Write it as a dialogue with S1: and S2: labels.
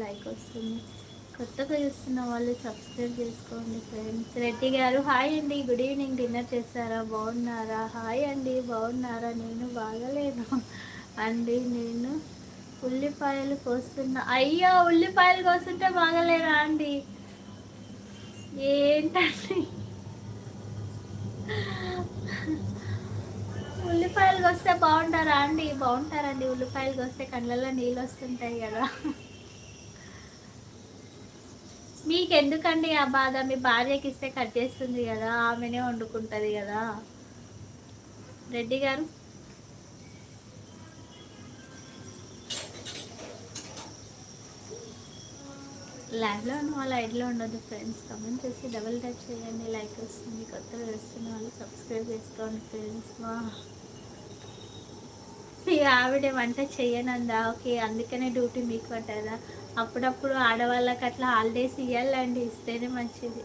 S1: Like వస్తుంది. కొత్తగా చూస్తున్న వాళ్ళు సబ్స్క్రైబ్ చేసుకోండి ఫ్రెండ్స్. రెడ్డి గారు హాయ్ అండి, గుడ్ ఈవినింగ్. డిన్నర్ చేశారా, బాగున్నారా? హాయ్ అండి, బాగున్నారా? నేను బాగలేను అండి. నేను ఉల్లిపాయలు కోస్తున్నా. అయ్యో, ఉల్లిపాయలు కోస్తుంటే బాగలేరా అండి? ఏంటండి, ఉల్లిపాయలు కోస్తే బాగుంటారా అండి? బాగుంటారండి. ఉల్లిపాయలు కోస్తే కళ్ళల్లో నీళ్ళు వస్తుంటాయి కదా. మీకెందుకండి ఆ బాధ? మీ భార్యకి ఇస్తే కట్ చేస్తుంది కదా, ఆమెనే వండుకుంటుంది కదా. రెడ్డి గారు లైవ్లో ఉన్న వాళ్ళు ఐడిలో ఉండదు ఫ్రెండ్స్. కమెంట్ చేసి డబుల్ టచ్ చేయండి, లైక్ వస్తుంది. కొత్తగా వేస్తున్న వాళ్ళు సబ్స్క్రైబ్ చేసుకోండి ఫ్రెండ్స్. మీ ఆవిడ వంట చెయ్యనందా? ఓకే, అందుకనే డ్యూటీ మీకు పట్టదా? అప్పుడప్పుడు ఆడవాళ్ళకి అట్లా హాలిడేస్ ఇవ్వాలండి, ఇస్తేనే మంచిది.